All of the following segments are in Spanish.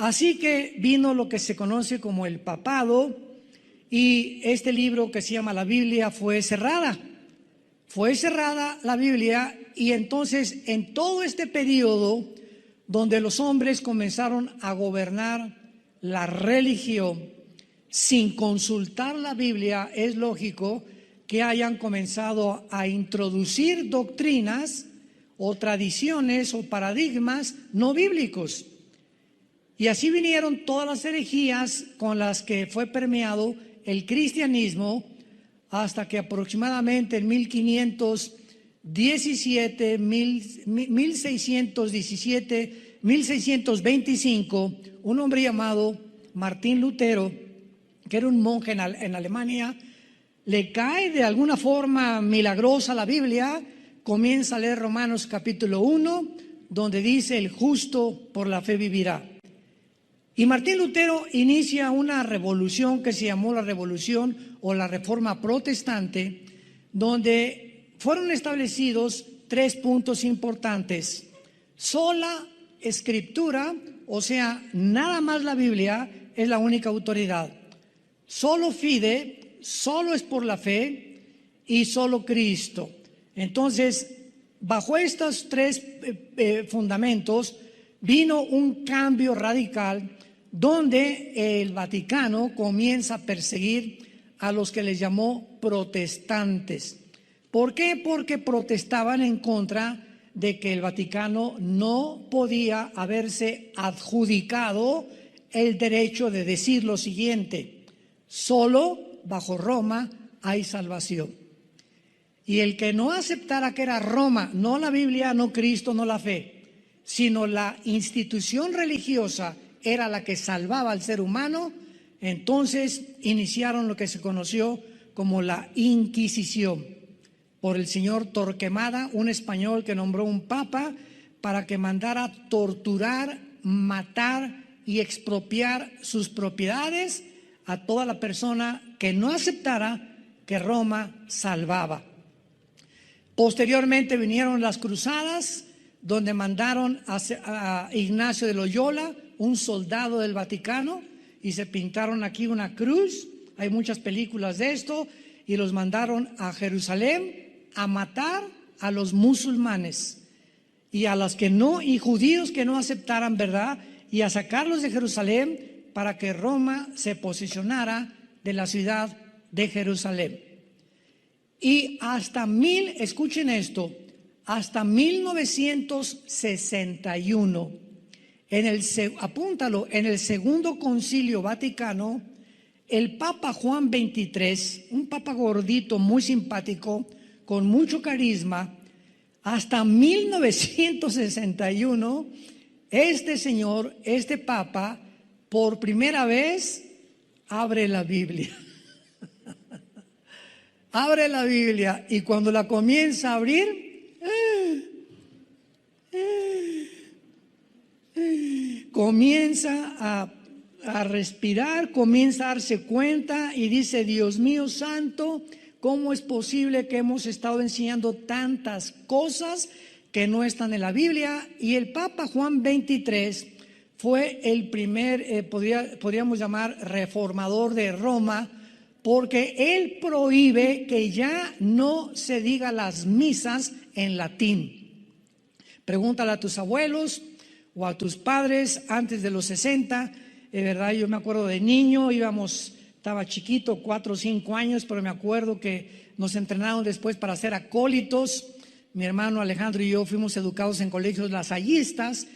Así que vino lo que se conoce como el papado, y este libro que se llama la Biblia fue cerrada. Fue cerrada la Biblia, y entonces en todo este periodo donde los hombres comenzaron a gobernar la religión sin consultar la Biblia, es lógico que hayan comenzado a introducir doctrinas o tradiciones o paradigmas no bíblicos. Y así vinieron todas las herejías con las que fue permeado el cristianismo, hasta que aproximadamente en 1517, 1617, 1625, un hombre llamado Martín Lutero, que era un monje en Alemania, le cae de alguna forma milagrosa la Biblia, comienza a leer Romanos capítulo 1, donde dice: el justo por la fe vivirá. Y Martín Lutero inicia una revolución que se llamó la Revolución o la Reforma Protestante, donde fueron establecidos 3 puntos importantes: sola escritura, o sea, nada más la Biblia es la única autoridad; solo fide, solo es por la fe; y solo Cristo. Entonces, bajo estos 3 fundamentos vino un cambio radical, donde el Vaticano comienza a perseguir a los que les llamó protestantes. ¿Por qué? Porque protestaban en contra de que el Vaticano no podía haberse adjudicado el derecho de decir lo siguiente: solo bajo Roma hay salvación. Y el que no aceptara que era Roma, no la Biblia, no Cristo, no la fe, sino la institución religiosa era la que salvaba al ser humano, entonces iniciaron lo que se conoció como la Inquisición, por el señor Torquemada, un español que nombró un papa para que mandara torturar, matar y expropiar sus propiedades a toda la persona que no aceptara que Roma salvaba. Posteriormente vinieron las cruzadas, donde mandaron a Ignacio de Loyola, un soldado del Vaticano, y se pintaron aquí una cruz. Hay muchas películas de esto, y los mandaron a Jerusalén a matar a los musulmanes y a los que no, y judíos que no aceptaran, ¿verdad? Y a sacarlos de Jerusalén para que Roma se posicionara de la ciudad de Jerusalén. Y escuchen esto, hasta 1961, apúntalo, en el Segundo Concilio Vaticano, el Papa Juan XXIII, un papa gordito, muy simpático, con mucho carisma, hasta 1961, este papa, por primera vez, abre la Biblia. Abre la Biblia, y cuando la comienza a abrir, comienza a respirar, comienza a darse cuenta y dice: Dios mío santo, ¿cómo es posible que hemos estado enseñando tantas cosas que no están en la Biblia? Y el Papa Juan XXIII fue el primer, podríamos llamar, reformador de Roma, porque él prohíbe que ya no se diga las misas en latín. Pregúntale a tus abuelos o a tus padres antes de los 60, ¿verdad? Yo me acuerdo de niño, estaba chiquito, 4 o 5 años, pero me acuerdo que nos entrenaron después para ser acólitos. Mi hermano Alejandro y yo fuimos educados en colegios lasallistas.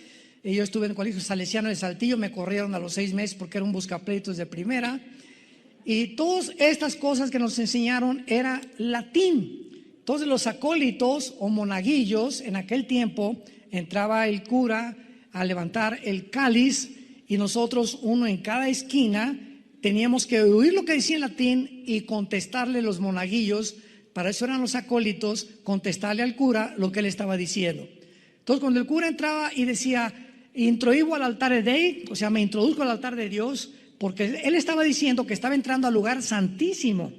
Yo estuve en el colegio salesiano de Saltillo, me corrieron a los 6 meses porque era un buscapleitos de primera. Y todas estas cosas que nos enseñaron era latín. Entonces los acólitos o monaguillos, en aquel tiempo entraba el cura a levantar el cáliz, y nosotros, uno en cada esquina, teníamos que oír lo que decía en latín y contestarle los monaguillos. Para eso eran los acólitos, contestarle al cura lo que él estaba diciendo. Entonces cuando el cura entraba y decía: introibo al altar de Dei, o sea, me introduzco al altar de Dios, porque él estaba diciendo que estaba entrando al lugar santísimo.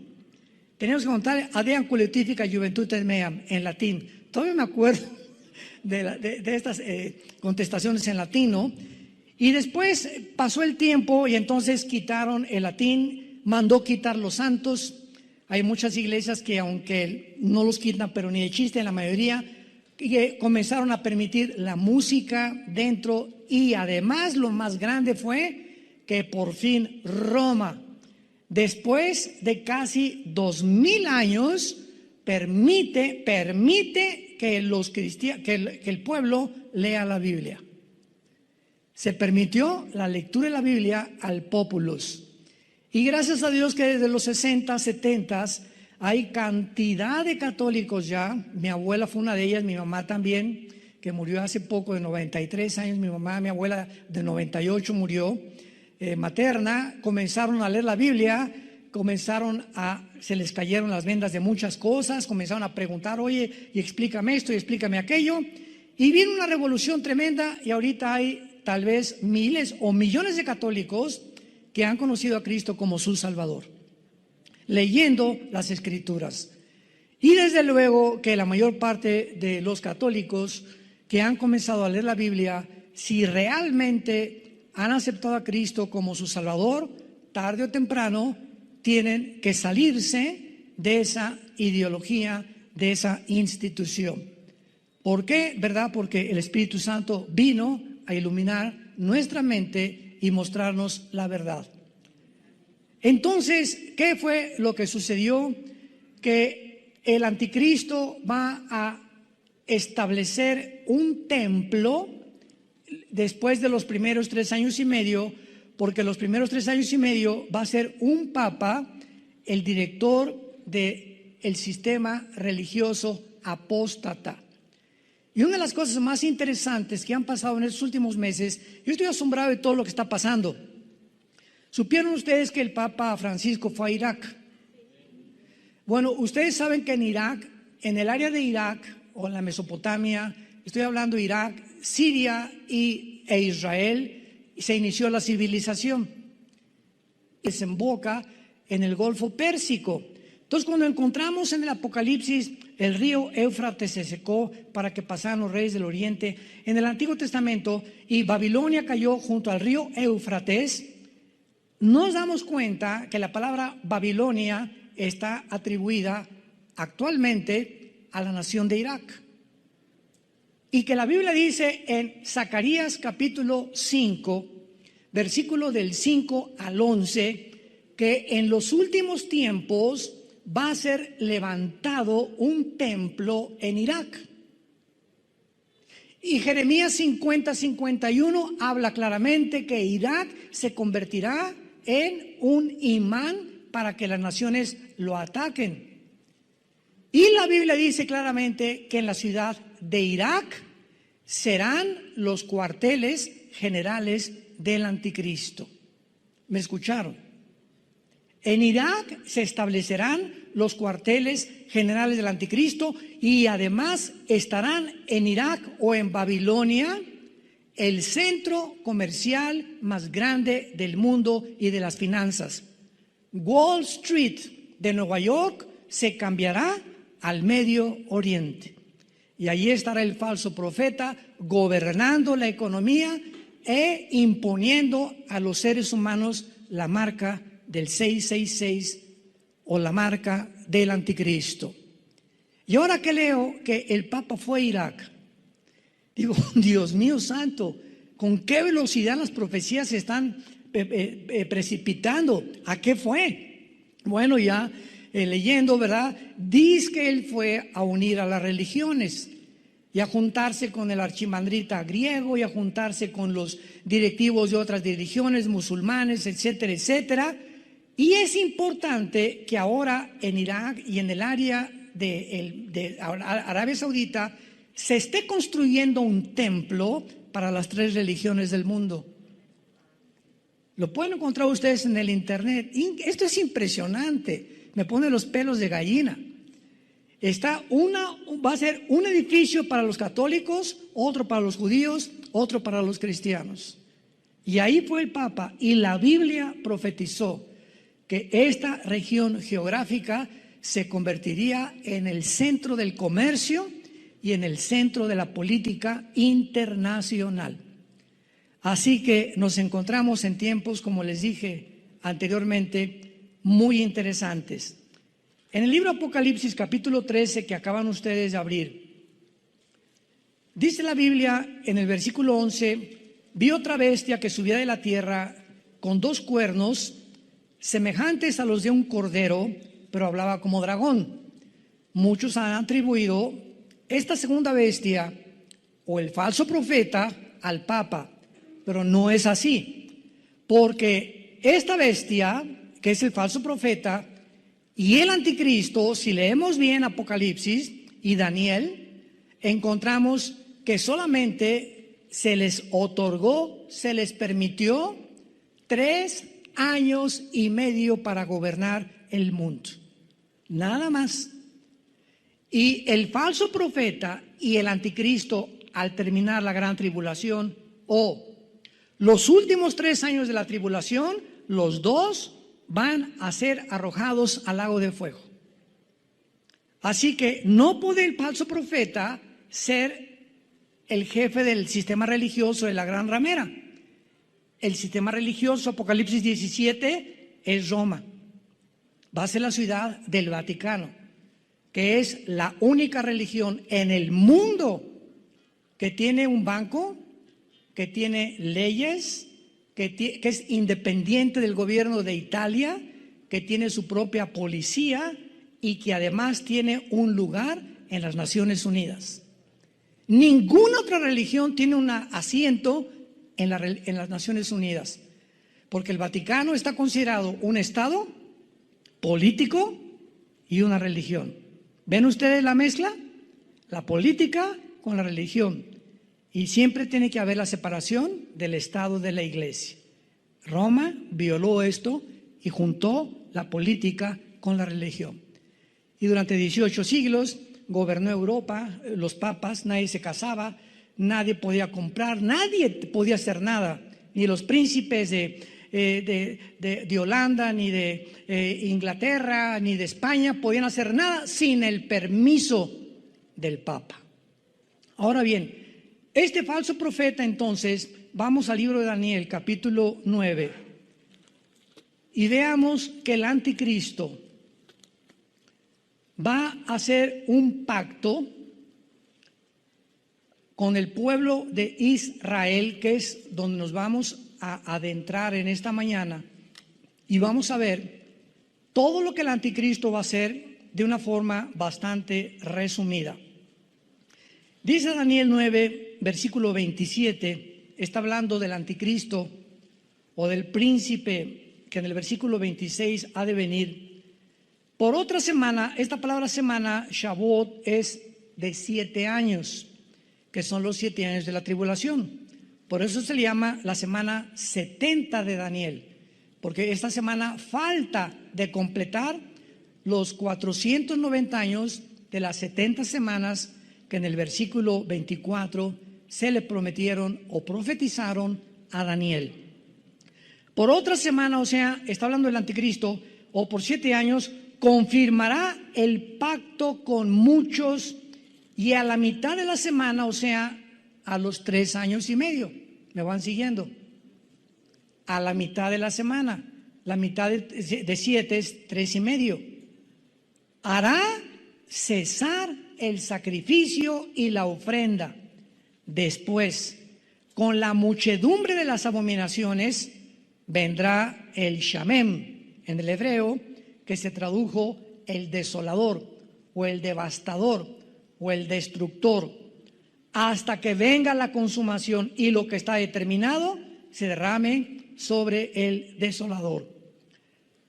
Teníamos que contar Adeam Collectifica Juventutes Meam en latín. Todavía me acuerdo de estas contestaciones en latino. Y después pasó el tiempo y entonces quitaron el latín, mandó quitar los santos. Hay muchas iglesias que aunque no los quitan, pero ni de chiste en la mayoría, que comenzaron a permitir la música dentro. Y además lo más grande fue que por fin Roma, después de casi 2000 años, permite que el pueblo lea la Biblia. Se permitió la lectura de la Biblia al populus. Y gracias a Dios que desde los 60, 70 hay cantidad de católicos ya. Mi abuela fue una de ellas, mi mamá también, que murió hace poco de 93 años. Mi abuela de 98 murió, materna. Comenzaron a leer la Biblia, se les cayeron las vendas de muchas cosas, comenzaron a preguntar, oye, y explícame esto y explícame aquello. Y vino una revolución tremenda y ahorita hay tal vez miles o millones de católicos que han conocido a Cristo como su Salvador, leyendo las Escrituras. Y desde luego que la mayor parte de los católicos que han comenzado a leer la Biblia, si realmente han aceptado a Cristo como su Salvador, tarde o temprano tienen que salirse de esa ideología, de esa institución. ¿Por qué? ¿Verdad? Porque el Espíritu Santo vino a iluminar nuestra mente y mostrarnos la verdad. Entonces, ¿qué fue lo que sucedió? Que el anticristo va a establecer un templo después de los primeros 3 años y medio, porque los primeros 3 años y medio va a ser un papa el director del sistema religioso apóstata. Y una de las cosas más interesantes que han pasado en estos últimos meses, yo estoy asombrado de todo lo que está pasando. ¿Supieron ustedes que el Papa Francisco fue a Irak? Bueno, ustedes saben que en Irak, en el área de Irak o en la Mesopotamia, estoy hablando de Irak, Siria e Israel, se inició la civilización. Desemboca en el Golfo Pérsico. Entonces, cuando encontramos en el Apocalipsis el río Éufrates se secó para que pasaran los reyes del oriente en el Antiguo Testamento y Babilonia cayó junto al río Éufrates, nos damos cuenta que la palabra Babilonia está atribuida actualmente a la nación de Irak. Y que la Biblia dice en Zacarías capítulo 5, versículo del 5 al 11, que en los últimos tiempos va a ser levantado un templo en Irak. Y Jeremías 50-51 habla claramente que Irak se convertirá en un imán para que las naciones lo ataquen. Y la Biblia dice claramente que en la ciudad de Irak serán los cuarteles generales del anticristo. ¿Me escucharon? En Irak se establecerán los cuarteles generales del anticristo y además estarán en Irak o en Babilonia el centro comercial más grande del mundo y de las finanzas. Wall Street de Nueva York se cambiará al Medio Oriente y allí estará el falso profeta gobernando la economía e imponiendo a los seres humanos la marca del 666 o la marca del anticristo. Y ahora que leo que el Papa fue a Irak, digo, Dios mío santo, ¿con qué velocidad las profecías se están precipitando? ¿A qué fue? Bueno, ya leyendo, ¿verdad? Dice que él fue a unir a las religiones y a juntarse con el archimandrita griego y a juntarse con los directivos de otras religiones, musulmanes, etcétera, etcétera. Y es importante que ahora en Irak y en el área de Arabia Saudita se esté construyendo un templo para las 3 religiones del mundo. Lo pueden encontrar ustedes en el internet. Esto es impresionante, me pone los pelos de gallina. Va a ser un edificio para los católicos, otro para los judíos, otro para los cristianos. Y ahí fue el Papa y la Biblia profetizó que esta región geográfica se convertiría en el centro del comercio y en el centro de la política internacional. Así que nos encontramos en tiempos, como les dije anteriormente, muy interesantes. En el libro Apocalipsis capítulo 13 que acaban ustedes de abrir, dice la Biblia en el versículo 11: vi otra bestia que subía de la tierra con 2 cuernos semejantes a los de un cordero, pero hablaba como dragón. Muchos han atribuido esta segunda bestia o el falso profeta al Papa, pero no es así, porque esta bestia, que es el falso profeta, y el anticristo, si leemos bien Apocalipsis y Daniel, encontramos que solamente se les otorgó, se les permitió 3 años y medio para gobernar el mundo, nada más. Y el falso profeta y el anticristo, al terminar la gran tribulación o los últimos 3 años de la tribulación, los dos van a ser arrojados al lago de fuego. Así que no puede el falso profeta ser el jefe del sistema religioso de la gran ramera. El sistema religioso, Apocalipsis 17, es Roma. Va a ser la ciudad del Vaticano, que es la única religión en el mundo que tiene un banco, que tiene leyes, que es independiente del gobierno de Italia, que tiene su propia policía y que además tiene un lugar en las Naciones Unidas. Ninguna otra religión tiene un asiento en las Naciones Unidas, porque el Vaticano está considerado un estado político y una religión. ¿Ven ustedes la mezcla? La política con la religión. Y siempre tiene que haber la separación del Estado de la Iglesia. Roma violó esto y juntó la política con la religión. Y durante 18 siglos gobernó Europa, los papas, nadie se casaba, nadie podía comprar, nadie podía hacer nada, ni los príncipes de Holanda, ni de Inglaterra, ni de España podían hacer nada sin el permiso del Papa. Ahora bien, este falso profeta, entonces, vamos al libro de Daniel, capítulo 9, y veamos que el anticristo va a hacer un pacto con el pueblo de Israel, que es donde nos vamos a adentrar en esta mañana, y vamos a ver todo lo que el anticristo va a hacer de una forma bastante resumida. Dice Daniel 9, versículo 27, está hablando del anticristo o del príncipe que en el versículo 26 ha de venir. Por otra semana, esta palabra semana, Shavuot, es de 7 años, que son los 7 años de la tribulación. Por eso se le llama la semana 70 de Daniel, porque esta semana falta de completar los 490 años de las 70 semanas que en el versículo 24 se le prometieron o profetizaron a Daniel. Por otra semana, o sea, está hablando del anticristo, o por 7 años, confirmará el pacto con muchos, y a la mitad de la semana, o sea, a los 3 años y medio, ¿me van siguiendo? A la mitad de la semana, la mitad de 7 es 3 y medio, hará cesar el sacrificio y la ofrenda. Después, con la muchedumbre de las abominaciones, vendrá el Shamem, en el hebreo, que se tradujo el desolador, o el devastador, o el destructor, hasta que venga la consumación y lo que está determinado se derrame sobre el desolador.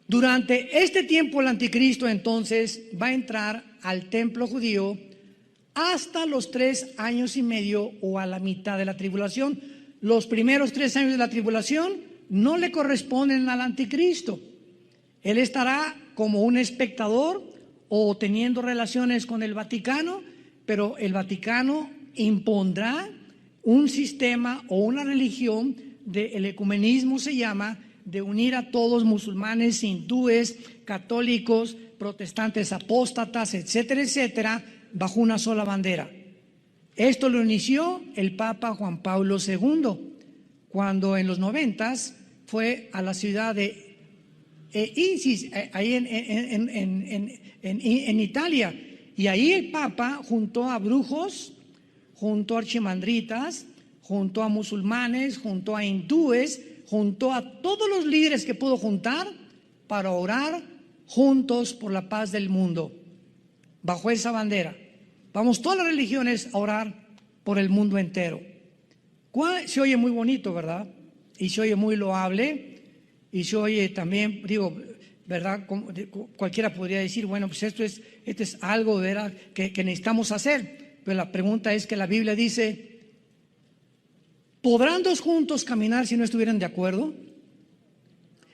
Durante este tiempo el anticristo entonces va a entrar al templo judío hasta los 3 años y medio o a la mitad de la tribulación. Los primeros 3 años de la tribulación no le corresponden al anticristo. Él estará como un espectador o teniendo relaciones con el Vaticano, pero el Vaticano impondrá un sistema o una religión el ecumenismo se llama, de unir a todos, musulmanes, hindúes, católicos, protestantes, apóstatas, etcétera, etcétera, bajo una sola bandera. Esto lo inició el Papa Juan Pablo II, cuando en los 90s fue a la ciudad de Isis, ahí en Italia, y ahí el Papa juntó a brujos, juntó a archimandritas, juntó a musulmanes, juntó a hindúes, juntó a todos los líderes que pudo juntar para orar juntos por la paz del mundo, bajo esa bandera. Vamos todas las religiones a orar por el mundo entero. Se oye muy bonito, ¿verdad? Y se oye muy loable, y se oye también, digo, ¿verdad? Cualquiera podría decir, bueno, pues esto es algo, ¿verdad?, que necesitamos hacer. Pero la pregunta es que la Biblia dice, ¿podrán dos juntos caminar si no estuvieran de acuerdo?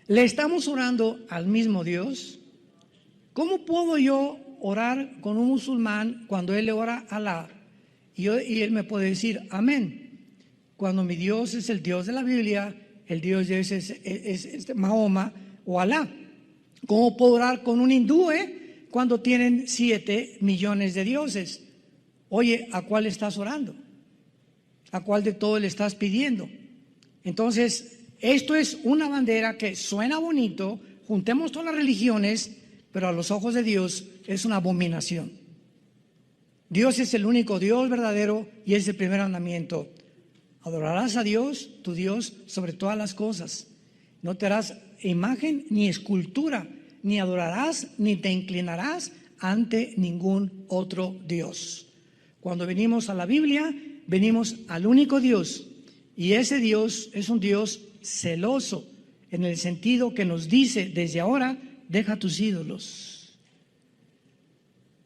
¿Le estamos orando al mismo Dios? ¿Cómo puedo yo orar con un musulmán cuando él le ora a Alá y él me puede decir amén? Cuando mi Dios es el Dios de la Biblia, el Dios de es Mahoma o Alá. ¿Cómo puedo orar con un hindú cuando tienen 7 millones de dioses? Oye, ¿a cuál estás orando? ¿A cuál de todos le estás pidiendo? Entonces, esto es una bandera que suena bonito, juntemos todas las religiones, pero a los ojos de Dios es una abominación. Dios es el único Dios verdadero y es el primer mandamiento. Adorarás a Dios, tu Dios, sobre todas las cosas. No te harás imagen ni escultura, ni adorarás ni te inclinarás ante ningún otro Dios. Cuando venimos a la Biblia, venimos al único Dios, y ese Dios es un Dios celoso, en el sentido que nos dice desde ahora, deja tus ídolos.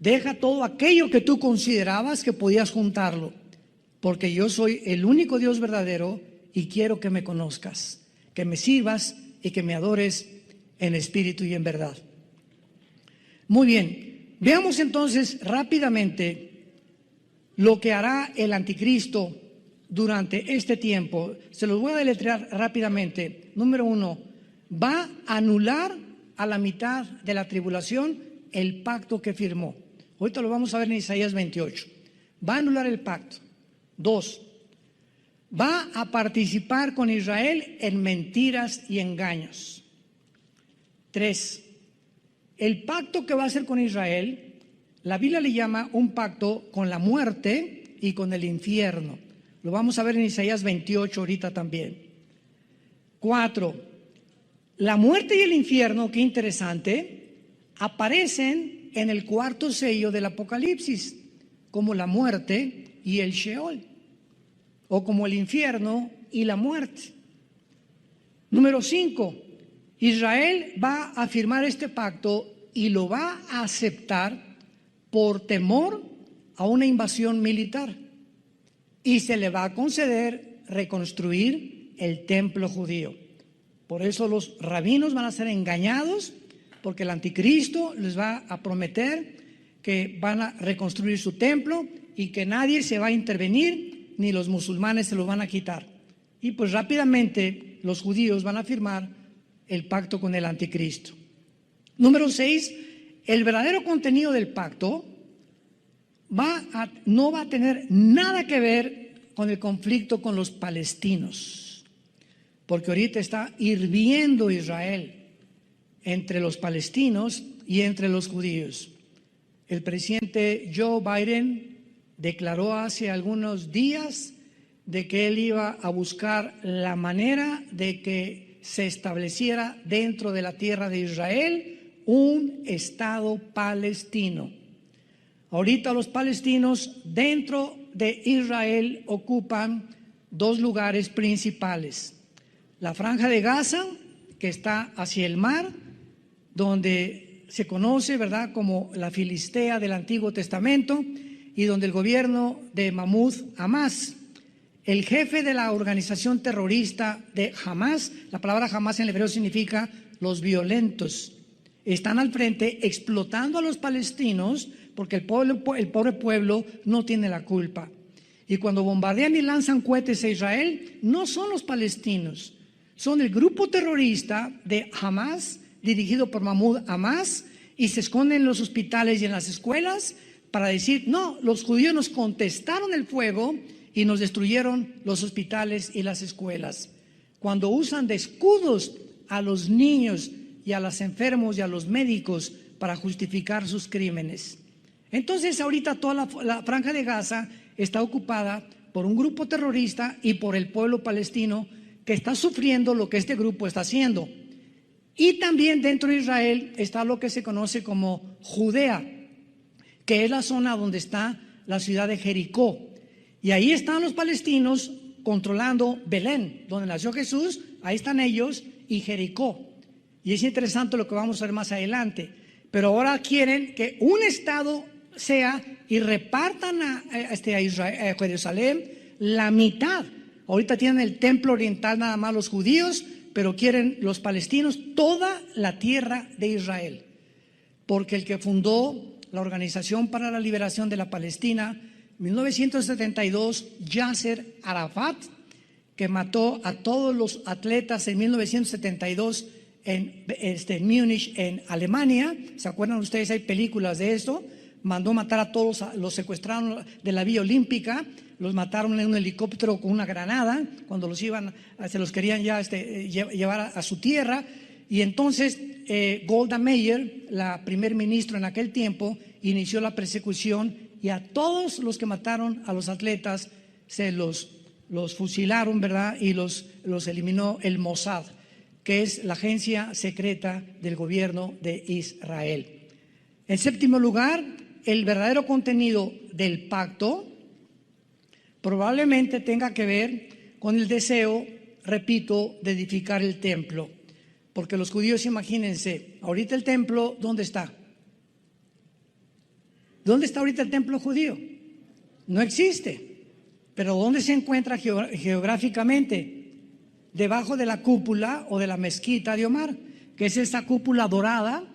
Deja todo aquello que tú considerabas que podías juntarlo, porque yo soy el único Dios verdadero y quiero que me conozcas, que me sirvas y que me adores en espíritu y en verdad. Muy bien, veamos entonces rápidamente lo que hará el anticristo durante este tiempo. Se los voy a deletrear rápidamente. Número 1, va a anular a la mitad de la tribulación el pacto que firmó. Ahorita lo vamos a ver en Isaías 28. Va a anular el pacto. 2, va a participar con Israel en mentiras y engaños. 3, el pacto que va a hacer con Israel, la Biblia le llama un pacto con la muerte y con el infierno. Lo vamos a ver en Isaías 28 ahorita también. 4, la muerte y el infierno, qué interesante, aparecen en el cuarto sello del Apocalipsis, como la muerte y el Sheol, o como el infierno y la muerte. Número 5, Israel va a firmar este pacto y lo va a aceptar por temor a una invasión militar, y se le va a conceder reconstruir el templo judío. Por eso los rabinos van a ser engañados, porque el anticristo les va a prometer que van a reconstruir su templo y que nadie se va a intervenir, ni los musulmanes se lo van a quitar. Y pues rápidamente los judíos van a firmar el pacto con el anticristo. Número 6, el verdadero contenido del pacto no va a tener nada que ver con el conflicto con los palestinos, porque ahorita está hirviendo Israel entre los palestinos y entre los judíos. El presidente Joe Biden declaró hace algunos días de que él iba a buscar la manera de que se estableciera dentro de la tierra de Israel un Estado palestino. Ahorita los palestinos dentro de Israel ocupan 2 lugares principales. La franja de Gaza, que está hacia el mar, donde se conoce, ¿verdad?, como la Filistea del Antiguo Testamento, y donde el gobierno de Mahmoud Abbas, el jefe de la organización terrorista de Hamas, la palabra Hamas en hebreo significa los violentos, están al frente explotando a los palestinos porque el pobre pueblo no tiene la culpa. Y cuando bombardean y lanzan cohetes a Israel, no son los palestinos, son el grupo terrorista de Hamas, dirigido por Mahmoud Abbas, y se esconden en los hospitales y en las escuelas para decir, no, los judíos nos contestaron el fuego y nos destruyeron los hospitales y las escuelas. cuando usan de escudos a los niños y a los enfermos y a los médicos para justificar sus crímenes. Entonces ahorita toda la franja de Gaza está ocupada por un grupo terrorista y por el pueblo palestino que está sufriendo lo que este grupo está haciendo. Y también dentro de Israel está lo que se conoce como Judea, que es la zona donde está la ciudad de Jericó. Y ahí están los palestinos controlando Belén, donde nació Jesús, ahí están ellos, y Jericó. Y es interesante lo que vamos a ver más adelante. Pero ahora quieren que un estado sea y repartan a Israel, a Jerusalén la mitad. Ahorita tienen el templo oriental nada más los judíos, pero quieren los palestinos toda la tierra de Israel. Porque el que fundó la Organización para la Liberación de la Palestina, en 1972, Yasser Arafat, que mató a todos los atletas en 1972 en Múnich, en Alemania. ¿Se acuerdan ustedes? Hay películas de esto. Mandó matar a todos, los secuestraron de la Vía Olímpica, los mataron en un helicóptero con una granada cuando se los querían ya llevar a su tierra. Y entonces Golda Meir, la primer ministro en aquel tiempo, inició la persecución y a todos los que mataron a los atletas se los fusilaron, ¿verdad? Y los eliminó el Mossad, que es la agencia secreta del gobierno de Israel. En séptimo lugar, el verdadero contenido del pacto probablemente tenga que ver con el deseo, repito, de edificar el templo. Porque los judíos, imagínense, ahorita el templo, ¿dónde está? ¿Dónde está ahorita el templo judío? No existe. Pero ¿dónde se encuentra geográficamente? Debajo de la cúpula o de la mezquita de Omar, que es esta cúpula dorada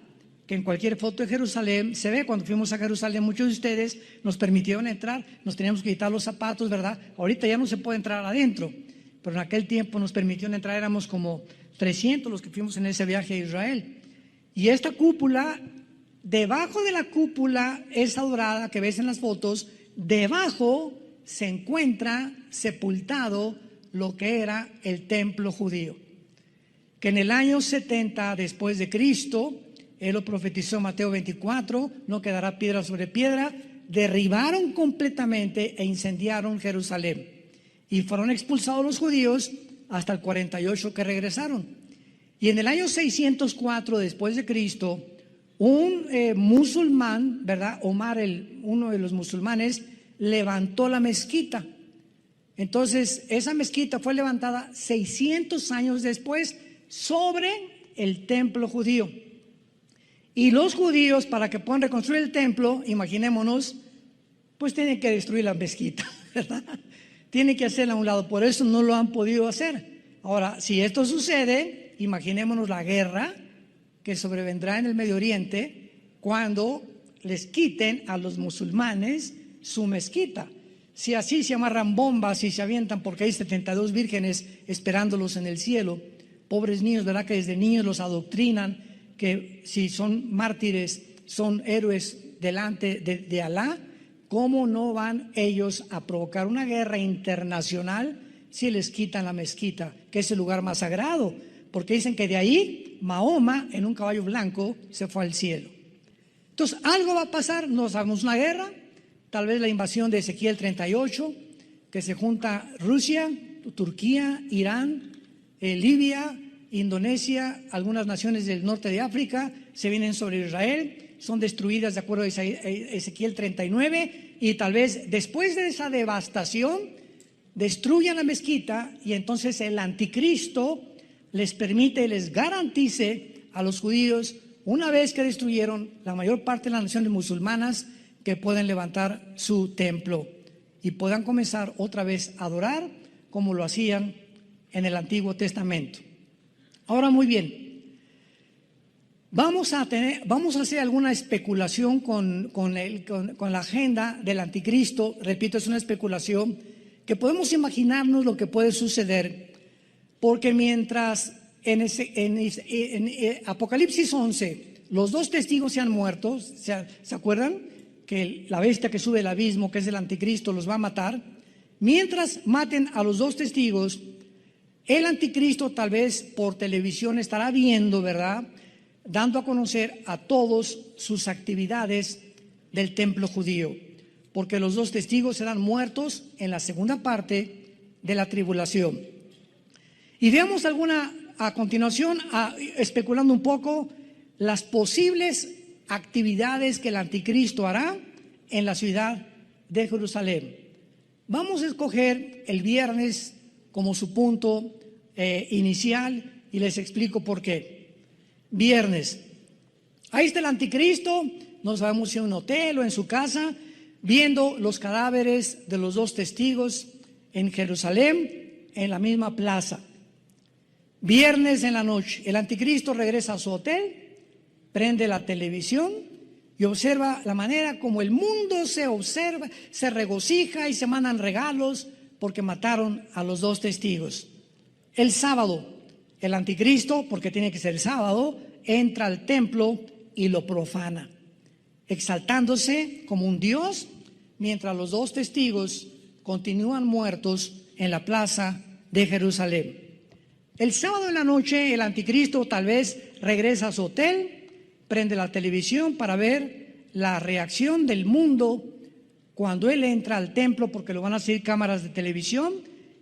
que en cualquier foto de Jerusalén se ve. Cuando fuimos a Jerusalén, muchos de ustedes nos permitieron entrar, nos teníamos que quitar los zapatos, ¿verdad? Ahorita ya no se puede entrar adentro, pero en aquel tiempo nos permitieron entrar, éramos como 300 los que fuimos en ese viaje a Israel. Y esta cúpula, debajo de la cúpula, esa dorada que ves en las fotos, debajo se encuentra sepultado lo que era el templo judío, que en el año 70 después de Cristo, él lo profetizó Mateo 24, no quedará piedra sobre piedra, derribaron completamente e incendiaron Jerusalén y fueron expulsados los judíos hasta el 48 que regresaron. Y en el año 604 después de Cristo, un musulmán, ¿verdad? Omar, uno de los musulmanes, levantó la mezquita. Entonces esa mezquita fue levantada 600 años después sobre el templo judío. Y los judíos, para que puedan reconstruir el templo, imaginémonos, pues tienen que destruir la mezquita, ¿verdad? Tienen que hacerla a un lado, por eso no lo han podido hacer. Ahora, si esto sucede, imaginémonos la guerra que sobrevendrá en el Medio Oriente cuando les quiten a los musulmanes su mezquita. Si así se amarran bombas y se avientan, porque hay 72 vírgenes esperándolos en el cielo, pobres niños, ¿verdad? Que desde niños los adoctrinan, que si son mártires, son héroes delante de Alá. ¿Cómo no van ellos a provocar una guerra internacional si les quitan la mezquita, que es el lugar más sagrado? Porque dicen que de ahí Mahoma en un caballo blanco se fue al cielo. Entonces algo va a pasar, no sabemos, una guerra, tal vez la invasión de Ezequiel 38, que se junta Rusia, Turquía, Irán, Libia, Indonesia, algunas naciones del norte de África se vienen sobre Israel, son destruidas de acuerdo a Ezequiel 39, y tal vez después de esa devastación destruyan la mezquita y entonces el anticristo les permite, les garantice a los judíos, una vez que destruyeron la mayor parte de las naciones musulmanas, que pueden levantar su templo y puedan comenzar otra vez a adorar como lo hacían en el Antiguo Testamento. Ahora, muy bien, vamos a hacer alguna especulación con la agenda del anticristo. Repito, es una especulación que podemos imaginarnos lo que puede suceder, porque mientras en Apocalipsis 11 los dos testigos se han muerto, ¿se acuerdan? Que la bestia que sube al abismo, que es el anticristo, los va a matar. Mientras maten a los dos testigos, El anticristo tal vez por televisión estará viendo, ¿verdad?, dando a conocer a todos sus actividades del templo judío, porque los dos testigos serán muertos en la segunda parte de la tribulación. Y veamos a continuación, especulando un poco, las posibles actividades que el anticristo hará en la ciudad de Jerusalén. Vamos a escoger el viernes como su punto inicial y les explico por qué. Viernes, ahí está el anticristo, no sabemos si en un hotel o en su casa, viendo los cadáveres de los dos testigos en Jerusalén, en la misma plaza. Viernes en la noche, el anticristo regresa a su hotel, prende la televisión y observa la manera como el mundo se regocija y se mandan regalos porque mataron a los dos testigos. El sábado, el anticristo, porque tiene que ser sábado, entra al templo y lo profana, exaltándose como un dios, mientras los dos testigos continúan muertos en la plaza de Jerusalén. El sábado en la noche, el anticristo tal vez regresa a su hotel, prende la televisión para ver la reacción del mundo cuando él entra al templo, porque lo van a seguir cámaras de televisión,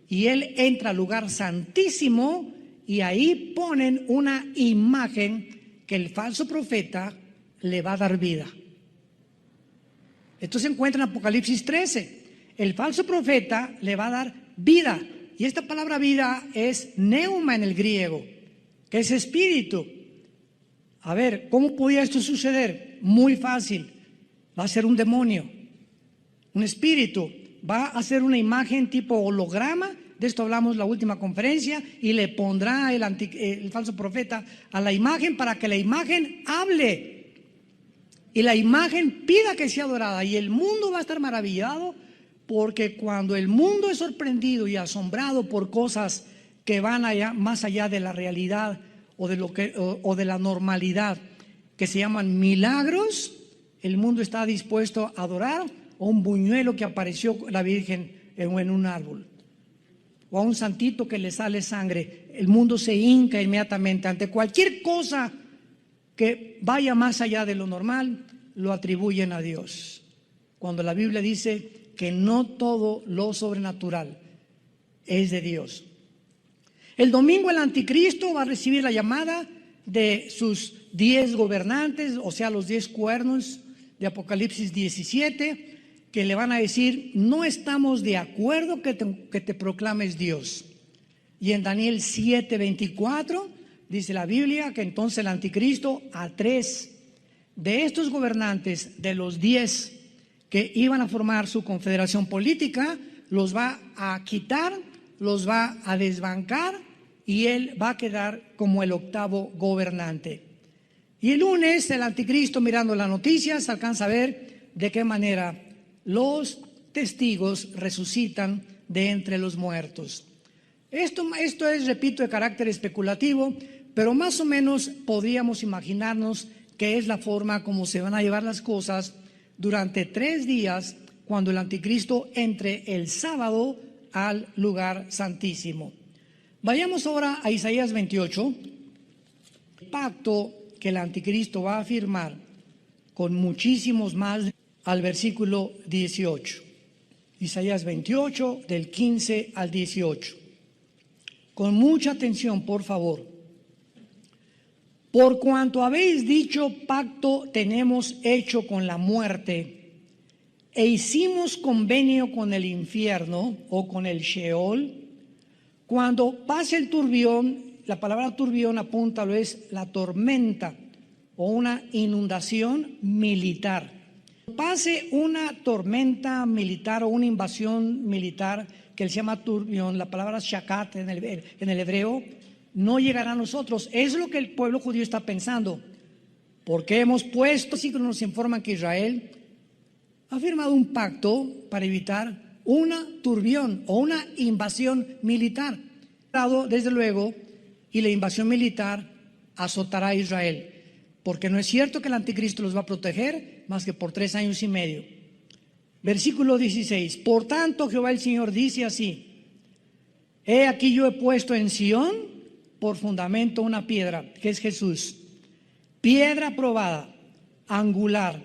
y él entra al lugar santísimo y ahí ponen una imagen que el falso profeta le va a dar vida. Esto se encuentra en Apocalipsis 13. El falso profeta le va a dar vida. Y esta palabra vida es neuma en el griego, que es espíritu. A ver, ¿cómo podía esto suceder? Muy fácil. Va a ser un demonio, un espíritu. Va a hacer una imagen tipo holograma. De esto hablamos en la última conferencia. Y le pondrá el falso profeta a la imagen para que la imagen hable. Y la imagen pida que sea adorada. Y el mundo va a estar maravillado, porque cuando el mundo es sorprendido y asombrado por cosas que van más allá de la realidad o de la normalidad, que se llaman milagros, el mundo está dispuesto a adorar a un buñuelo que apareció la Virgen en un árbol, o a un santito que le sale sangre. El mundo se hinca inmediatamente ante cualquier cosa que vaya más allá de lo normal, lo atribuyen a Dios, cuando la Biblia dice que no todo lo sobrenatural es de Dios. El domingo el anticristo va a recibir la llamada de sus 10 gobernantes, o sea, los 10 cuernos de Apocalipsis 17, que le van a decir: no estamos de acuerdo que te proclames Dios. Y en Daniel 7:24 dice la Biblia que entonces el anticristo a 3 de estos gobernantes, de los 10 que iban a formar su confederación política, los va a quitar, los va a desbancar, y él va a quedar como el 8º gobernante. Y el lunes el anticristo, mirando las noticias, alcanza a ver de qué manera los testigos resucitan de entre los muertos. Esto es, repito, de carácter especulativo, pero más o menos podríamos imaginarnos que es la forma como se van a llevar las cosas durante 3 días, cuando el anticristo entre el sábado al lugar santísimo. Vayamos ahora a Isaías 28, el pacto que el anticristo va a firmar con muchísimos más, al versículo 18. Isaías 28, del 15 al 18. Con mucha atención, por favor. Por cuanto habéis dicho: pacto tenemos hecho con la muerte, e hicimos convenio con el infierno, o con el Sheol. Cuando pase el turbión, la palabra turbión apunta, lo es la tormenta o una inundación militar. Pase una tormenta militar o una invasión militar, que él se llama turbión, la palabra shakat en el hebreo, no llegará a nosotros. Es lo que el pueblo judío está pensando. Porque hemos puesto, así que nos informan que Israel ha firmado un pacto para evitar una turbión o una invasión militar. Desde luego, y la invasión militar azotará a Israel, porque no es cierto que el anticristo los va a proteger más que por 3 años y medio. Versículo 16. Por tanto, Jehová el Señor dice así: He aquí yo he puesto en Sión por fundamento una piedra, que es Jesús, piedra probada, angular,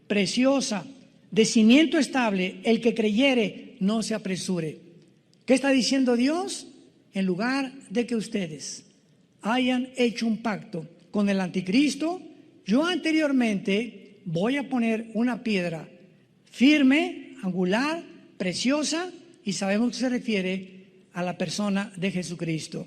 preciosa, de cimiento estable, el que creyere no se apresure. ¿Qué está diciendo Dios? En lugar de que ustedes hayan hecho un pacto con el anticristo, yo anteriormente voy a poner una piedra firme, angular, preciosa, y sabemos que se refiere a la persona de Jesucristo.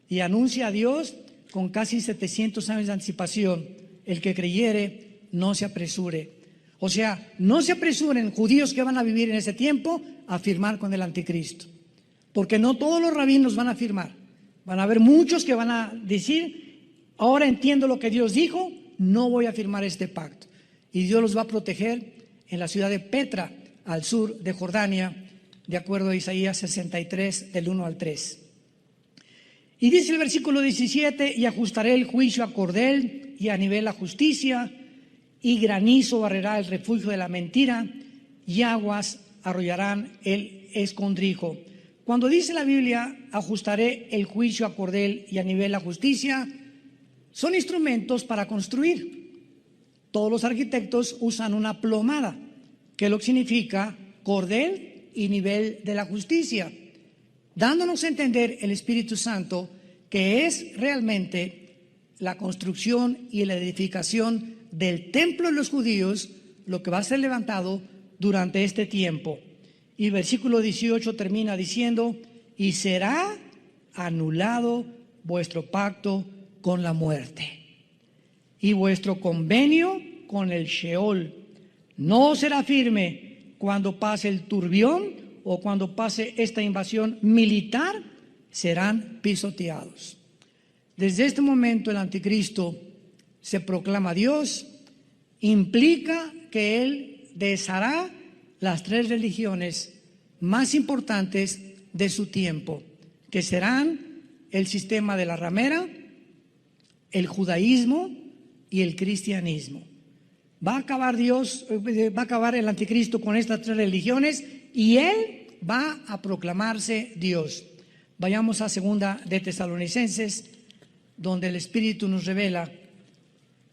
Y anuncia a Dios con casi 700 años de anticipación: el que creyere no se apresure. O sea, no se apresuren judíos que van a vivir en ese tiempo a firmar con el anticristo, porque no todos los rabinos van a firmar. Van a haber muchos que van a decir: ahora entiendo lo que Dios dijo, no voy a firmar este pacto. Y Dios los va a proteger en la ciudad de Petra, al sur de Jordania, de acuerdo a Isaías 63, del 1 al 3. Y dice el versículo 17: y ajustaré el juicio a cordel y a nivel la justicia, y granizo barrerá el refugio de la mentira, y aguas arrollarán el escondrijo. Cuando dice la Biblia, ajustaré el juicio a cordel y a nivel la justicia, son instrumentos para construir. Todos los arquitectos usan una plomada, que lo que significa cordel y nivel de la justicia, dándonos a entender el Espíritu Santo que es realmente la construcción y la edificación del templo de los judíos lo que va a ser levantado durante este tiempo. Y versículo 18 termina diciendo: y será anulado vuestro pacto con la muerte y vuestro convenio con el Sheol. No será firme cuando pase el turbión o cuando pase esta invasión militar, serán pisoteados. Desde este momento el anticristo se proclama Dios, implica que él deshará las tres religiones más importantes de su tiempo, que serán el sistema de la ramera, el judaísmo y el cristianismo. Va a acabar el anticristo con estas tres religiones y él va a proclamarse Dios. Vayamos a segunda de Tesalonicenses, donde el Espíritu nos revela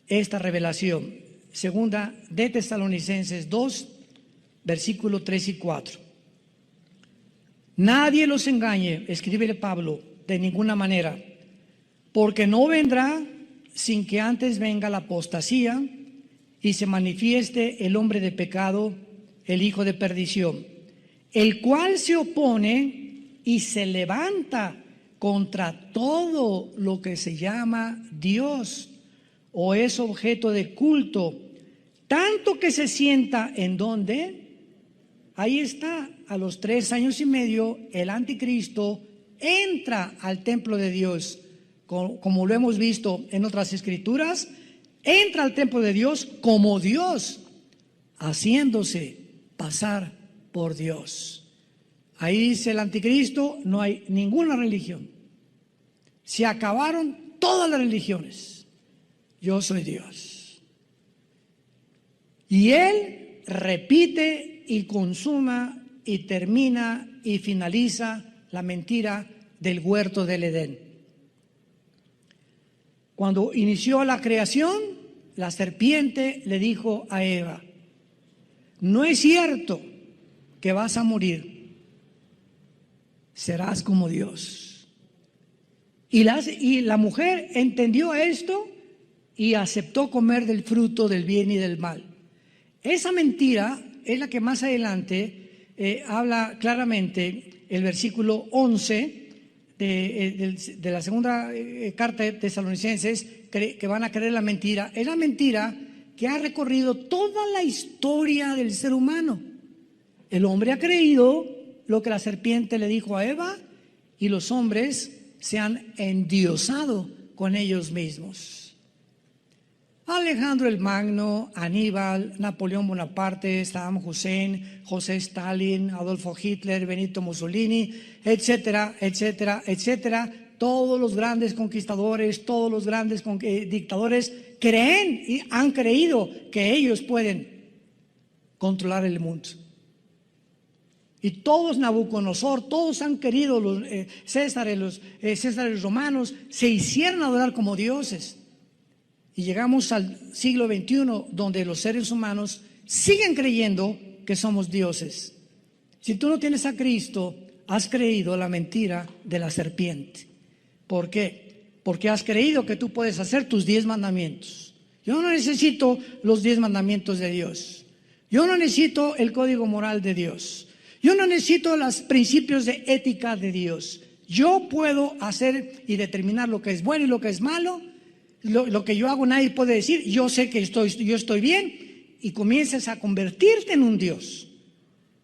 esta revelación. Segunda de Tesalonicenses 2, versículos 3 y 4. Nadie los engañe, escribe Pablo, de ninguna manera, porque no vendrá sin que antes venga la apostasía y se manifieste el hombre de pecado, el hijo de perdición, el cual se opone y se levanta contra todo lo que se llama Dios o es objeto de culto, tanto que se sienta en donde. Ahí está, a los 3 años y medio, el anticristo entra al templo de Dios, como lo hemos visto en otras escrituras. Entra al templo de Dios como Dios, haciéndose pasar por Dios. Ahí dice el anticristo: no hay ninguna religión. Se acabaron todas las religiones. Yo soy Dios. Y él repite y consuma y termina y finaliza la mentira del huerto del Edén. Cuando inició la creación, la serpiente le dijo a Eva: no es cierto que vas a morir, serás como Dios. Y la mujer entendió esto y aceptó comer del fruto del bien y del mal. Esa mentira es la que más adelante habla claramente el versículo 11 de la segunda carta de Tesalonicenses, que van a creer la mentira. Es la mentira que ha recorrido toda la historia del ser humano. El hombre ha creído lo que la serpiente le dijo a Eva y los hombres se han endiosado con ellos mismos. Alejandro el Magno, Aníbal, Napoleón Bonaparte, Saddam Hussein, José Stalin, Adolfo Hitler, Benito Mussolini, etcétera, etcétera, etcétera. Todos los grandes conquistadores, todos los grandes dictadores creen y han creído que ellos pueden controlar el mundo. Y todos, Nabucodonosor, todos han querido, los Césares, Césares romanos, se hicieron adorar como dioses. Y llegamos al siglo XXI, donde los seres humanos siguen creyendo que somos dioses. Si tú no tienes a Cristo, has creído la mentira de la serpiente. ¿Por qué? Porque has creído que tú puedes hacer tus 10 mandamientos. Yo no necesito los 10 mandamientos de Dios. Yo no necesito el código moral de Dios. Yo no necesito los principios de ética de Dios. Yo puedo hacer y determinar lo que es bueno y lo que es malo. Lo que yo hago nadie puede decir, yo sé que yo estoy bien, y comienzas a convertirte en un Dios.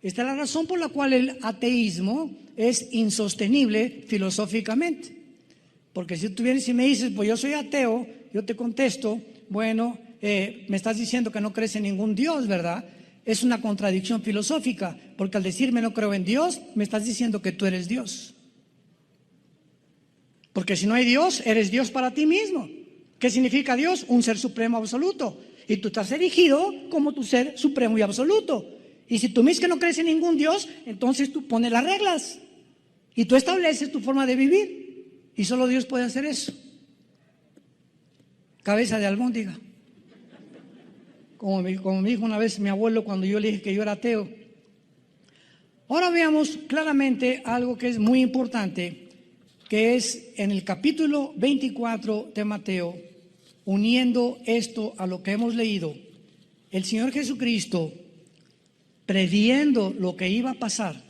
Esta es la razón por la cual el ateísmo es insostenible filosóficamente. Porque si tú vienes y me dices, pues yo soy ateo, yo te contesto, bueno, me estás diciendo que no crees en ningún Dios, ¿verdad? Es una contradicción filosófica, porque al decirme no creo en Dios, me estás diciendo que tú eres Dios. Porque si no hay Dios, eres Dios para ti mismo. ¿Qué significa Dios? Un ser supremo absoluto. Y tú estás erigido como tu ser supremo y absoluto. Y si tú mismo que no crees en ningún Dios, entonces tú pones las reglas y tú estableces tu forma de vivir. Y solo Dios puede hacer eso. Cabeza de albóndiga. Como me dijo una vez mi abuelo cuando yo le dije que yo era ateo. Ahora veamos claramente algo que es muy importante, que es en el capítulo 24 de Mateo, uniendo esto a lo que hemos leído. El Señor Jesucristo, previendo lo que iba a pasar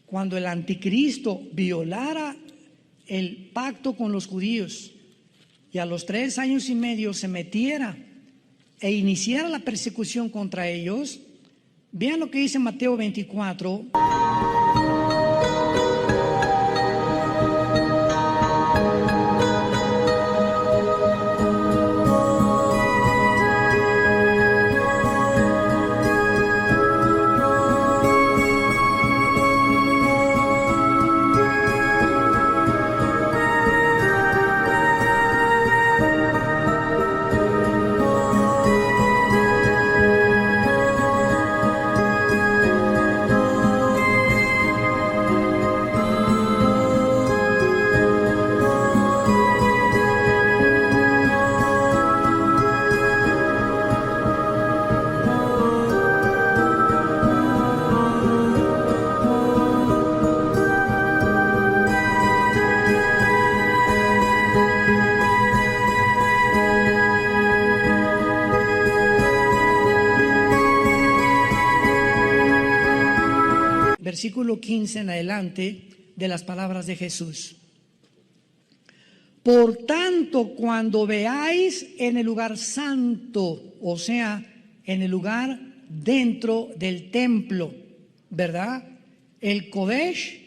cuando el anticristo violara el pacto con los judíos y a los 3 años y medio se metiera e iniciara la persecución contra ellos. Vean lo que dice Mateo 24. Versículo 15 en adelante de las palabras de Jesús. Por tanto, cuando veáis en el lugar santo, o sea, en el lugar dentro del templo, ¿verdad? El Kodesh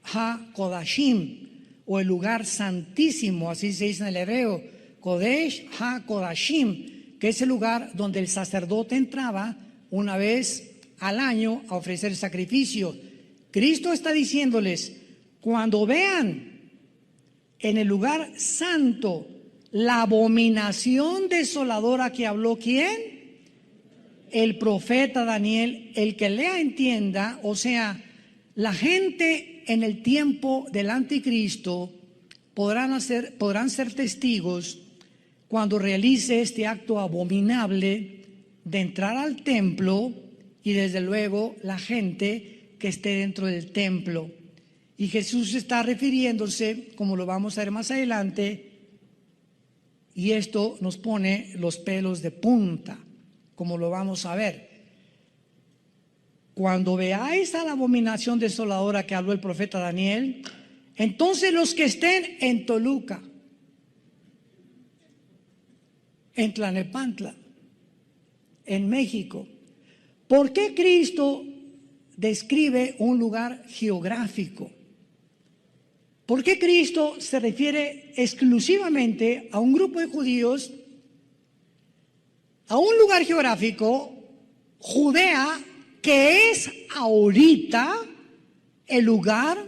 HaKodashim, o el lugar santísimo, así se dice en el hebreo, Kodesh HaKodashim, que es el lugar donde el sacerdote entraba una vez al año a ofrecer sacrificio. Cristo está diciéndoles, cuando vean en el lugar santo la abominación desoladora que habló, ¿quién? El profeta Daniel. El que lea entienda, o sea, la gente en el tiempo del anticristo podrán ser testigos cuando realice este acto abominable de entrar al templo, y desde luego la gente que esté dentro del templo. Y Jesús está refiriéndose, como lo vamos a ver más adelante, y esto nos pone los pelos de punta, como lo vamos a ver. Cuando veáis a la abominación desoladora que habló el profeta Daniel, entonces los que estén en Toluca, en Tlalnepantla, en México. ¿Por qué Cristo describe un lugar geográfico? ¿Por qué Cristo se refiere exclusivamente a un grupo de judíos, a un lugar geográfico, Judea, que es ahorita el lugar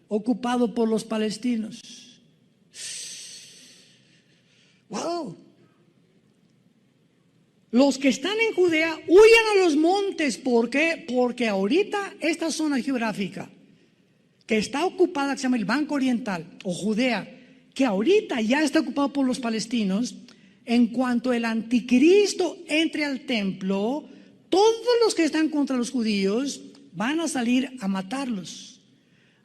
ocupado por los palestinos? ¡Wow! Los que están en Judea huyan a los montes. ¿Por qué? Porque ahorita esta zona geográfica que está ocupada, que se llama el Banco Oriental o Judea, que ahorita ya está ocupado por los palestinos, en cuanto el anticristo entre al templo, todos los que están contra los judíos van a salir a matarlos.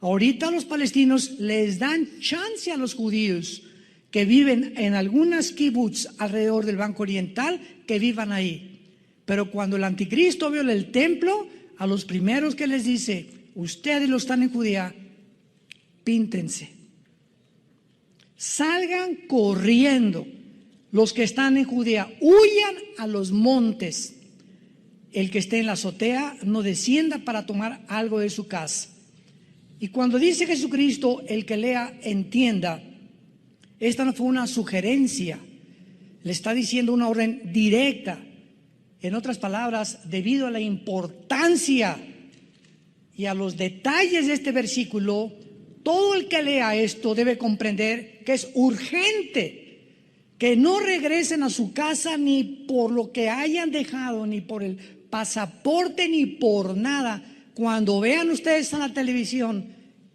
Ahorita los palestinos les dan chance a los judíos que viven en algunas kibbutz alrededor del Banco Oriental, que vivan ahí. Pero cuando el anticristo viola el templo, a los primeros que les dice: ustedes los están en Judea, píntense, salgan corriendo. Los que están en Judea, huyan a los montes. El que esté en la azotea no descienda para tomar algo de su casa. Y cuando dice Jesucristo, el que lea entienda, esta no fue una sugerencia, le está diciendo una orden directa. En otras palabras, debido a la importancia y a los detalles de este versículo, todo el que lea esto debe comprender que es urgente que no regresen a su casa ni por lo que hayan dejado, ni por el pasaporte, ni por nada. Cuando vean ustedes en la televisión,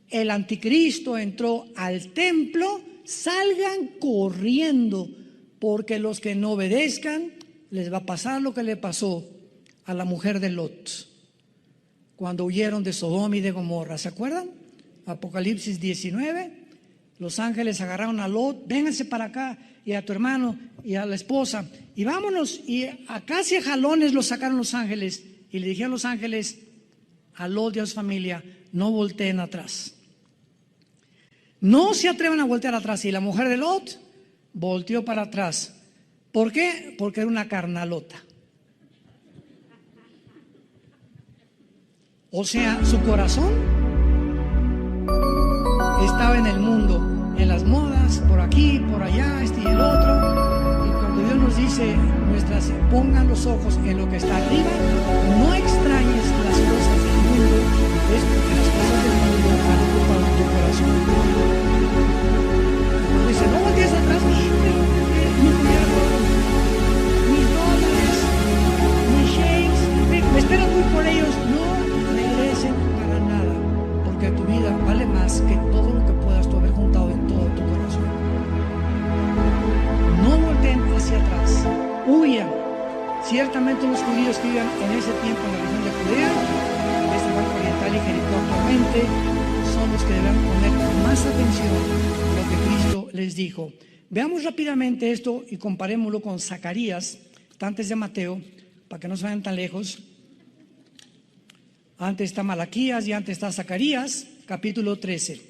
el anticristo entró al templo, salgan corriendo, porque los que no obedezcan les va a pasar lo que le pasó a la mujer de Lot cuando huyeron de Sodoma y de Gomorra. ¿Se acuerdan? Apocalipsis 19. Los ángeles agarraron a Lot: vénganse para acá, y a tu hermano y a la esposa, y vámonos. Y a casi a jalones los sacaron los ángeles, y le dijeron los ángeles a Lot y a su familia: no volteen atrás, no se atrevan a voltear atrás. Y la mujer de Lot volteó para atrás. ¿Por qué? Porque era una carnalota. O sea, su corazón estaba en el mundo, en las modas, por aquí, por allá, este y el otro. Y cuando Dios nos dice, pongan los ojos en lo que está arriba, no extrañes las cosas del mundo, es porque las cosas del mundo han ocupado tu corazón. Cuando dice, no voltees atrás, mi cuñado, mis dólares, mis shakes, me espero muy por ellos. No regresen para nada, porque tu vida vale más que todo lo que puedas tú haber juntado en todo tu corazón. No volteen hacia atrás, huyan. Ciertamente los judíos que vivían en ese tiempo en la región de Judea, desde el Banco Oriental y Jericó actualmente, son los que deben poner más atención a lo que Cristo les dijo. Veamos rápidamente esto y comparémoslo con Zacarías, está antes de Mateo, para que no se vayan tan lejos. Antes está Malaquías y antes está Zacarías, capítulo 13.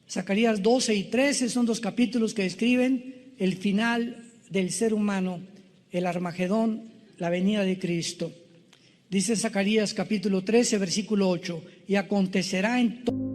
Zacarías 12 y 13 son dos capítulos que describen el final del ser humano, el Armagedón, la venida de Cristo. Dice Zacarías capítulo 13, versículo 8: y acontecerá entonces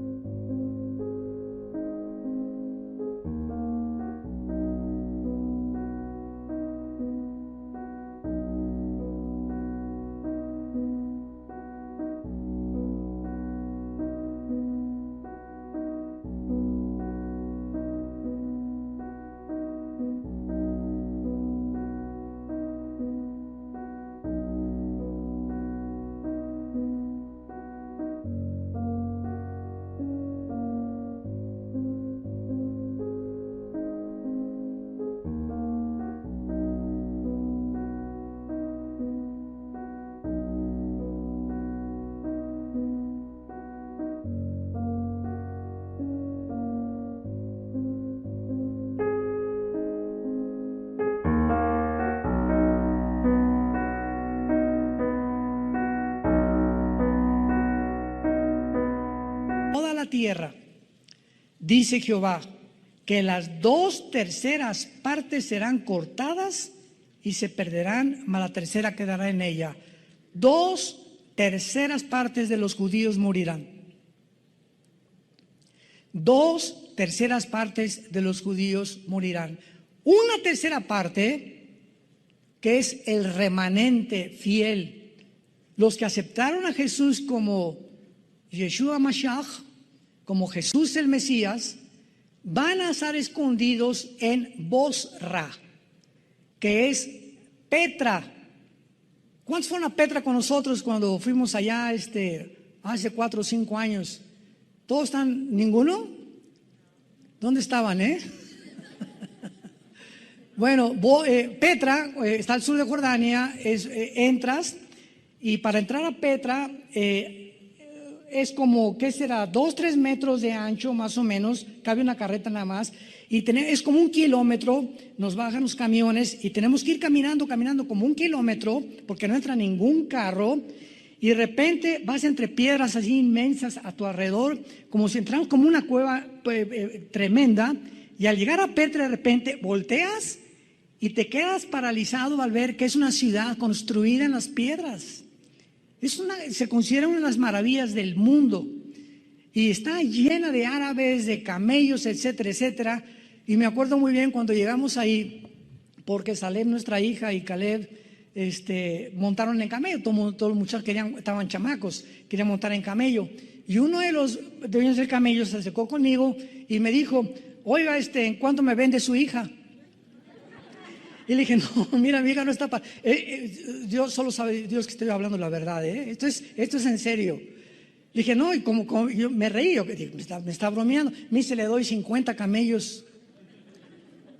tierra, dice Jehová, que las 2/3 partes serán cortadas y se perderán, mas la tercera quedará en ella. 2/3 partes de los judíos morirán. 2/3 partes de los judíos morirán. 1/3 parte, que es el remanente fiel, los que aceptaron a Jesús como Yeshua Mashiach, como Jesús el Mesías, van a estar escondidos en Bosra, que es Petra, ¿Cuántos fueron a Petra con nosotros cuando fuimos allá hace 4 o 5 años? ¿Todos están? ¿Ninguno? ¿Dónde estaban, Bueno, Petra está al sur de Jordania. Entras y para entrar a Petra es como, ¿qué será? 2, 3 metros de ancho más o menos, cabe una carreta nada más, y es como 1 kilómetro. Nos bajan los camiones y tenemos que ir caminando como 1 kilómetro porque no entra ningún carro, y de repente vas entre piedras así inmensas a tu alrededor, como si entramos como una cueva tremenda, y al llegar a Petra de repente volteas y te quedas paralizado al ver que es una ciudad construida en las piedras. Se considera una de las maravillas del mundo y está llena de árabes, de camellos, etcétera, etcétera. Y me acuerdo muy bien cuando llegamos ahí, porque Salem, nuestra hija, y Caleb montaron en camello. Todos los muchachos estaban chamacos, querían montar en camello. Y uno de los dueños del camello se acercó conmigo y me dijo: oiga, ¿en cuánto me vende su hija? Y le dije: no, mira, mi hija no está para... Dios, solo sabe Dios que estoy hablando la verdad, esto es en serio. Le dije: no, y como yo me reí, me está bromeando. Me dice: le doy 50 camellos.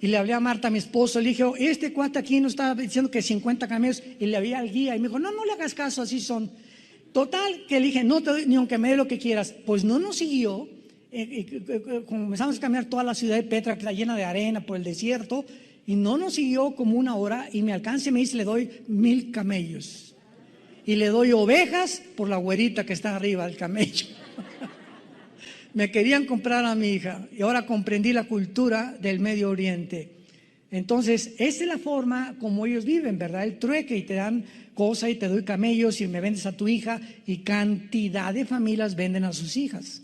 Y le hablé a Marta, mi esposo, le dije: este cuate aquí nos está diciendo que 50 camellos, y le hablé al guía y me dijo: no le hagas caso, así son. Total, que le dije: no te doy ni aunque me dé lo que quieras. Pues no nos siguió. Comenzamos a caminar toda la ciudad de Petra, que está llena de arena por el desierto, y no nos siguió como 1 hora, y me alcanza y me dice: le doy 1000 camellos y le doy ovejas por la güerita que está arriba del camello. Me querían comprar a mi hija y ahora comprendí la cultura del Medio Oriente. Entonces, esa es la forma como ellos viven, ¿verdad? El trueque, y te dan cosas y te doy camellos y me vendes a tu hija, y cantidad de familias venden a sus hijas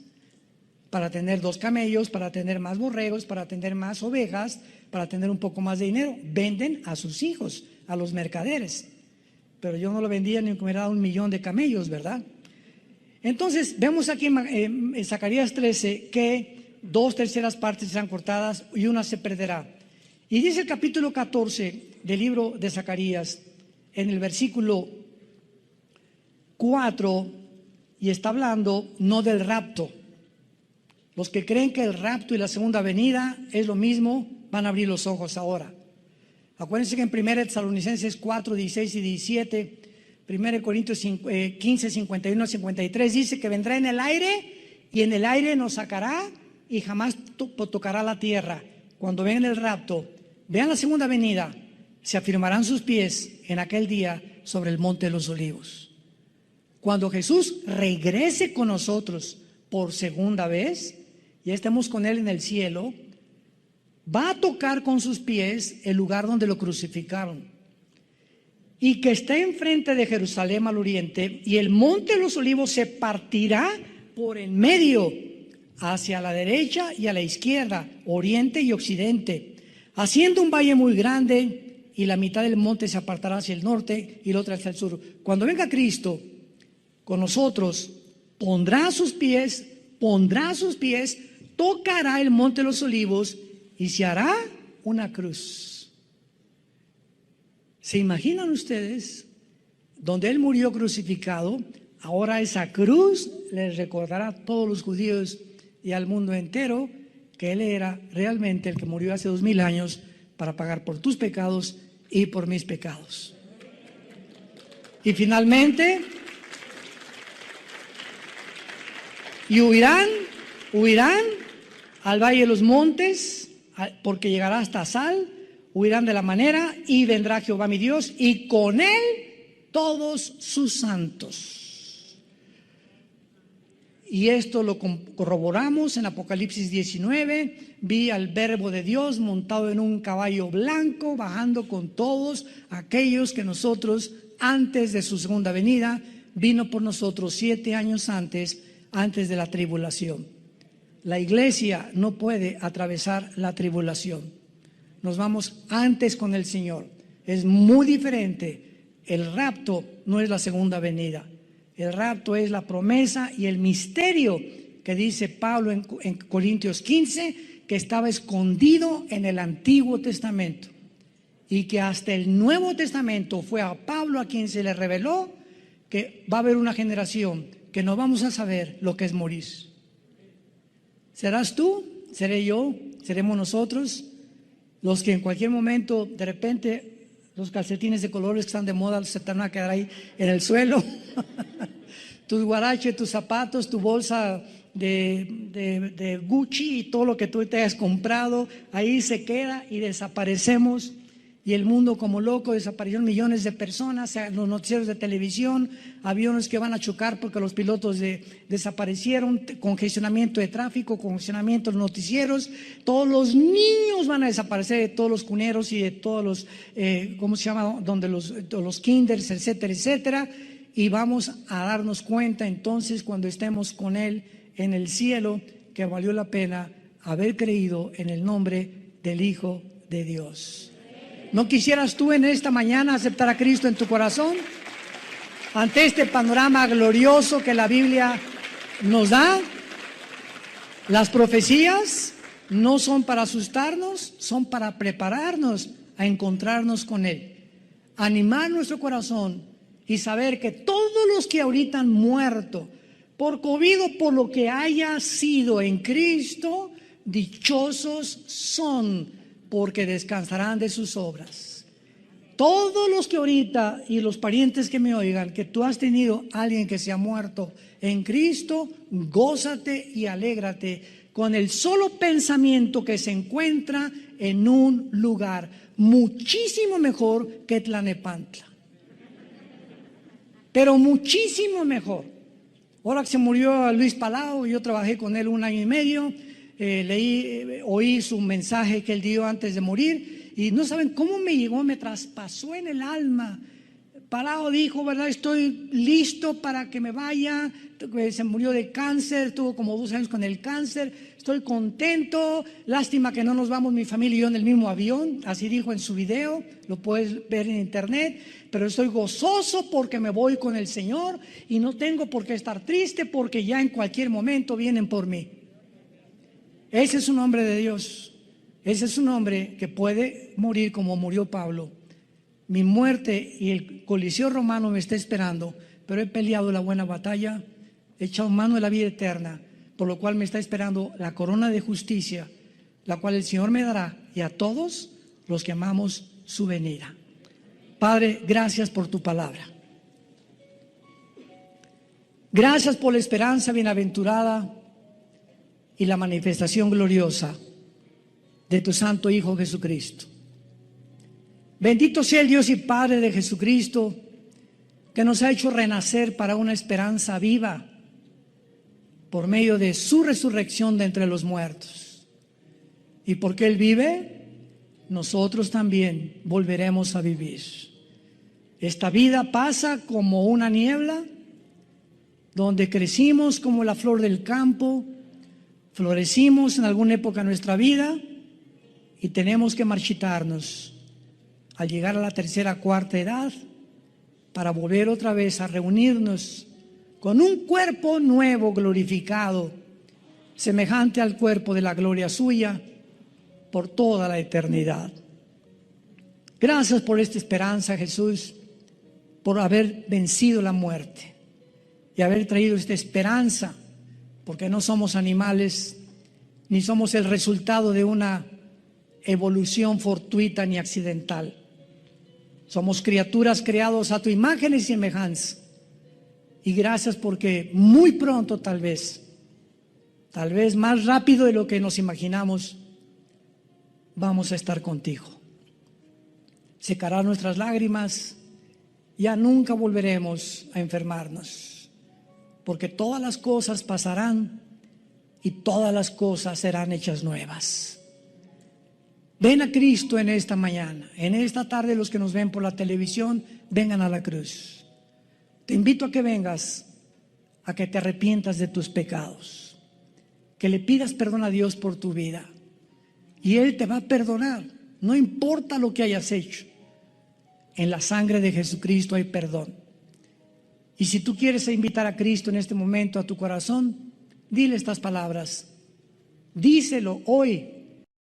para tener 2 camellos, para tener más borregos, para tener más ovejas, para tener un poco más de dinero. Venden a sus hijos, a los mercaderes. Pero yo no lo vendía ni que me hubiera dado 1 millón de camellos, ¿verdad? Entonces, vemos aquí en Zacarías 13 que 2/3 partes serán cortadas y 1 se perderá. Y dice el capítulo 14 del libro de Zacarías, en el versículo 4, y está hablando no del rapto. Los que creen que el rapto y la segunda venida es lo mismo, van a abrir los ojos ahora. Acuérdense que en 1 Tesalonicenses 4, 16 y 17, 1 Corintios 15, 51 a 53, dice que vendrá en el aire, y en el aire nos sacará y jamás tocará la tierra. Cuando vean el rapto, vean la segunda venida, se afirmarán sus pies en aquel día sobre el monte de los olivos. Cuando Jesús regrese con nosotros por segunda vez, ya estemos con Él en el cielo, va a tocar con sus pies el lugar donde lo crucificaron, y que está enfrente de Jerusalén al oriente, y el monte de los olivos se partirá por en medio, hacia la derecha y a la izquierda, oriente y occidente, haciendo un valle muy grande, y la mitad del monte se apartará hacia el norte y la otra hacia el sur. Cuando venga Cristo con nosotros, pondrá sus pies, tocará el monte de los olivos y se hará una cruz. ¿Se imaginan ustedes? Donde Él murió crucificado, ahora esa cruz les recordará a todos los judíos y al mundo entero que Él era realmente el que murió hace 2000 años para pagar por tus pecados y por mis pecados. Y finalmente, y huirán al valle de los montes, porque llegará hasta Sal. Huirán de la manera, y vendrá Jehová mi Dios, y con Él todos sus santos. Y esto lo corroboramos en Apocalipsis 19. Vi al Verbo de Dios montado en un caballo blanco, bajando con todos aquellos que nosotros, antes de su segunda venida, vino por nosotros 7 años antes de la tribulación. La iglesia no puede atravesar la tribulación. Nos vamos antes con el Señor. Es muy diferente. El rapto no es la segunda venida. El rapto es la promesa y el misterio que dice Pablo en Corintios 15, que estaba escondido en el Antiguo Testamento. y que hasta el Nuevo Testamento fue a Pablo a quien se le reveló que va a haber una generación que no vamos a saber lo que es morir. ¿Serás tú? ¿Seré yo? ¿Seremos nosotros? Los que en cualquier momento, de repente, los calcetines de colores que están de moda se te van a quedar ahí en el suelo. Tus guaraches, tus zapatos, tu bolsa de Gucci y todo lo que tú te hayas comprado, ahí se queda y desaparecemos. Y el mundo como loco, desaparecieron millones de personas, los noticieros de televisión, aviones que van a chocar porque los pilotos desaparecieron, congestionamiento de tráfico, congestionamiento de los noticieros, todos los niños van a desaparecer de todos los cuneros y de todos los, ¿cómo se llama? Donde los kinders, etcétera, etcétera. Y vamos a darnos cuenta entonces cuando estemos con Él en el cielo que valió la pena haber creído en el nombre del Hijo de Dios. ¿No quisieras tú en esta mañana aceptar a Cristo en tu corazón? Ante este panorama glorioso que la Biblia nos da, las profecías no son para asustarnos, son para prepararnos a encontrarnos con Él. Animar nuestro corazón y saber que todos los que ahorita han muerto por COVID o por lo que haya sido en Cristo, dichosos son, porque descansarán de sus obras. Todos los que ahorita y los parientes que me oigan, que tú has tenido alguien que se ha muerto en Cristo, gózate y alégrate con el solo pensamiento que se encuentra en un lugar muchísimo mejor que Tlalnepantla. Pero muchísimo mejor. Ahora que se murió Luis Palau, yo trabajé con él 1 año y medio. Oí su mensaje que él dio antes de morir y no saben cómo me llegó, me traspasó en el alma. Palau dijo, ¿verdad? Estoy listo para que me vaya. Se murió de cáncer, tuvo como 2 años con el cáncer. Estoy contento, lástima que no nos vamos mi familia y yo en el mismo avión, así dijo en su video, lo puedes ver en internet, pero estoy gozoso porque me voy con el Señor y no tengo por qué estar triste porque ya en cualquier momento vienen por mí. Ese es un hombre de Dios. Ese es un hombre que puede morir como murió Pablo. Mi muerte y el Coliseo romano me está esperando, pero he peleado la buena batalla, he echado mano de la vida eterna, por lo cual me está esperando la corona de justicia, la cual el Señor me dará y a todos los que amamos su venida. Padre, gracias por tu palabra. Gracias por la esperanza bienaventurada y la manifestación gloriosa de tu Santo Hijo Jesucristo. Bendito sea el Dios y Padre de Jesucristo, que nos ha hecho renacer para una esperanza viva por medio de su resurrección de entre los muertos. Y porque Él vive, nosotros también volveremos a vivir. Esta vida pasa como una niebla, donde crecimos como la flor del campo, florecimos en alguna época de nuestra vida y tenemos que marchitarnos al llegar a la 3ª, 4ª edad para volver otra vez a reunirnos con un cuerpo nuevo, glorificado, semejante al cuerpo de la gloria suya por toda la eternidad. Gracias por esta esperanza, Jesús, por haber vencido la muerte y haber traído esta esperanza, porque no somos animales, ni somos el resultado de una evolución fortuita ni accidental. Somos criaturas creadas a tu imagen y semejanza. Y gracias porque muy pronto tal vez más rápido de lo que nos imaginamos, vamos a estar contigo. Secarán nuestras lágrimas, ya nunca volveremos a enfermarnos. Porque todas las cosas pasarán y todas las cosas serán hechas nuevas. Ven a Cristo en esta mañana, en esta tarde. Los que nos ven por la televisión, vengan a la cruz. Te invito a que vengas, a que te arrepientas de tus pecados, que le pidas perdón a Dios por tu vida y Él te va a perdonar, no importa lo que hayas hecho. En la sangre de Jesucristo hay perdón. Y si tú quieres invitar a Cristo en este momento a tu corazón, dile estas palabras. Díselo hoy.